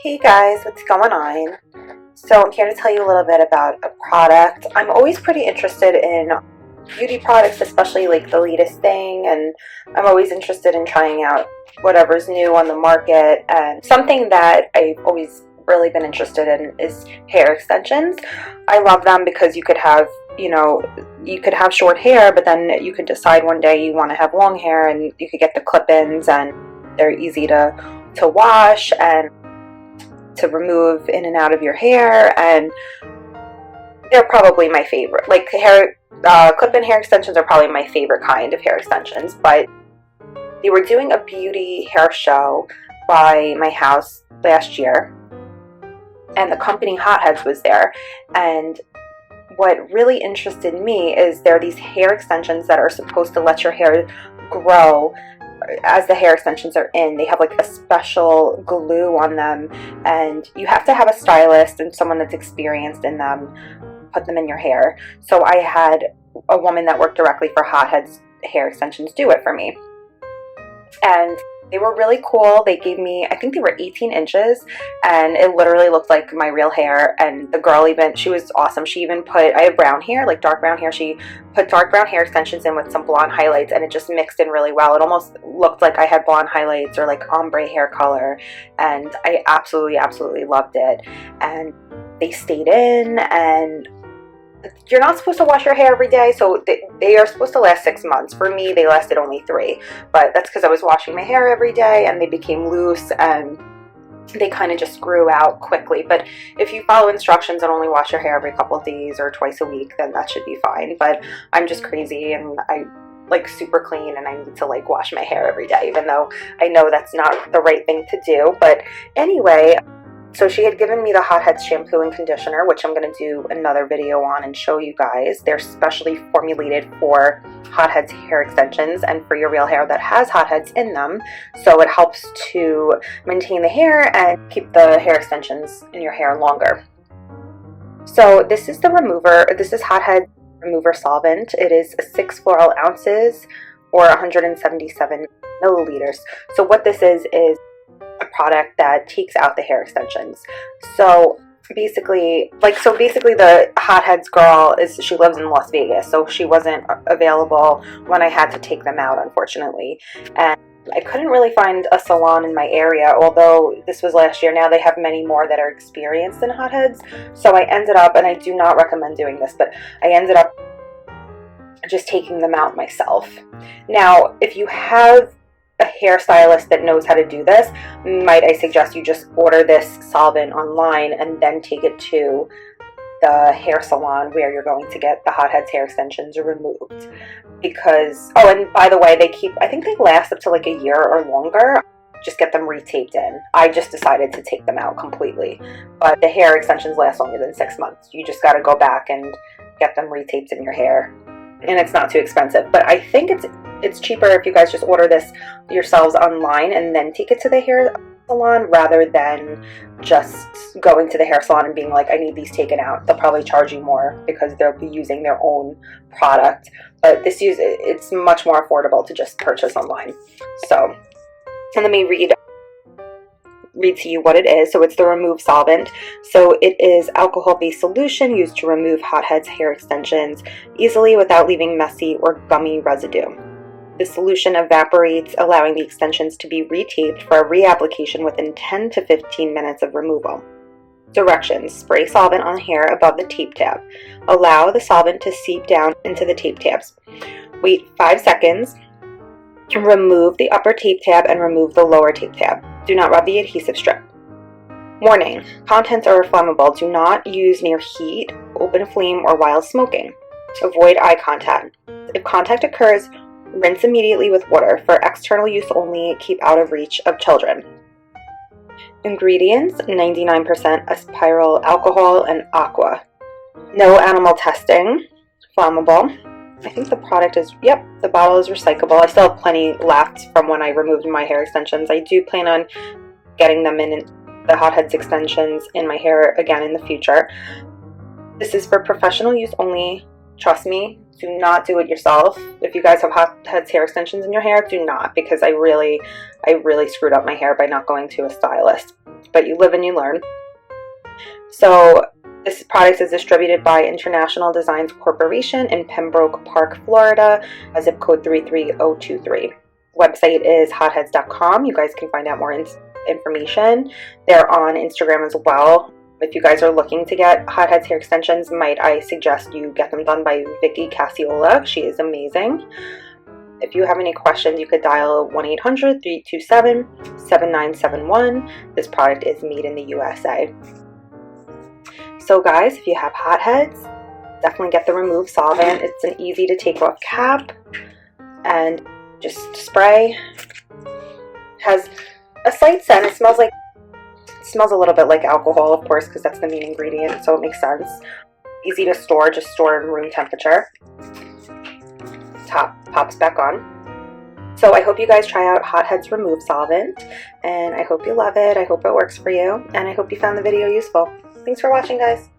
Hey guys, what's going on? So I'm here to tell you a little bit about a product. I'm always pretty interested in beauty products, especially like the latest thing, and I'm always interested in trying out whatever's new on the market. And something that I've always really been interested in is hair extensions. I love them because you could have, you could have short hair, but then you could decide one day you want to have long hair, and you could get the clip-ins, and they're easy to wash and to remove in and out of your hair, and they're probably my favorite. Like clip-in hair extensions are probably my favorite kind of hair extensions. But they were doing a beauty hair show by my house last year, and the company Hotheads was there. And what really interested me is there are these hair extensions that are supposed to let your hair grow as the hair extensions are in. They have like a special glue on them, and you have to have a stylist and someone that's experienced in them put them in your hair. So I had a woman that worked directly for Hotheads Hair Extensions do it for me, and they were really cool. They gave me, I think they were 18 inches, and it literally looked like my real hair. And the girl she was awesome. She even put, I have brown hair, like dark brown hair. She put dark brown hair extensions in with some blonde highlights, and it just mixed in really well. It almost looked like I had blonde highlights or like ombre hair color, and I absolutely loved it. And they stayed in, and you're not supposed to wash your hair every day, so they are supposed to last 6 months. For me, they lasted only 3, but that's because I was washing my hair every day, and they became loose, and they kind of just grew out quickly. But if you follow instructions and only wash your hair every couple of days or twice a week, then that should be fine. But I'm just crazy, and I like super clean, and I need to like wash my hair every day, even though I know that's not the right thing to do. But anyway, so she had given me the Hotheads shampoo and conditioner, which I'm going to do another video on and show you guys. They're specially formulated for Hotheads hair extensions and for your real hair that has Hotheads in them. So it helps to maintain the hair and keep the hair extensions in your hair longer. So this is the remover. This is Hotheads Remover Solvent. It is 6 floral ounces or 177 milliliters. So what this is a product that takes out the hair extensions. So basically the Hotheads girl she lives in Las Vegas, so she wasn't available when I had to take them out, unfortunately. And I couldn't really find a salon in my area, although this was last year. Now they have many more that are experienced in Hotheads. So I ended up, and I do not recommend doing this, but I ended up just taking them out myself. Now, if you have a hairstylist that knows how to do this, might I suggest you just order this solvent online and then take it to the hair salon where you're going to get the Hotheads hair extensions removed. Because, oh, and by the way, I think they last up to like a year or longer. Just get them retaped in. I just decided to take them out completely, but the hair extensions last longer than 6 months. You just got to go back and get them retaped in your hair, and it's not too expensive. But I think it's cheaper if you guys just order this yourselves online and then take it to the hair salon, rather than just going to the hair salon and being like, I need these taken out. They'll probably charge you more because they'll be using their own product. But it's much more affordable to just purchase online. So, and let me read to you what it is. So it's the Remove Solvent. So it is alcohol-based solution used to remove Hotheads hair extensions easily without leaving messy or gummy residue. The solution evaporates, allowing the extensions to be retaped for a reapplication within 10 to 15 minutes of removal. Directions: spray solvent on hair above the tape tab. Allow the solvent to seep down into the tape tabs. Wait 5 seconds. Remove the upper tape tab and remove the lower tape tab. Do not rub the adhesive strip. Warning: contents are flammable. Do not use near heat, open flame, or while smoking. Avoid eye contact. If contact occurs, rinse immediately with water. For external use only, keep out of reach of children. Ingredients: 99% aspyryl alcohol and aqua. No animal testing. Flammable. I think the product is, yep, the bottle is recyclable. I still have plenty left from when I removed my hair extensions. I do plan on getting them in the Hotheads extensions in my hair again in the future. This is for professional use only. Trust me, do not do it yourself. If you guys have Hotheads hair extensions in your hair, do not, because I really screwed up my hair by not going to a stylist. but you live and you learn. So this product is distributed by International Designs Corporation in Pembroke Park, Florida, zip code 33023. Website is hotheads.com. You guys can find out more information. They're on Instagram as well. If you guys are looking to get Hotheads hair extensions, might I suggest you get them done by Vicky Cassiola. She is amazing. If you have any questions, you could dial 1-800-327-7971. This product is made in the USA. So guys, if you have hotheads, definitely get the Remove Solvent. It's an easy to take off cap and just spray. Has a slight scent. It smells a little bit like alcohol, of course, because that's the main ingredient, so it makes sense. Easy to store, just store in room temperature. Top pops back on. So I hope you guys try out Hotheads Remove Solvent, and I hope you love it. I hope it works for you, and I hope you found the video useful. Thanks for watching, guys.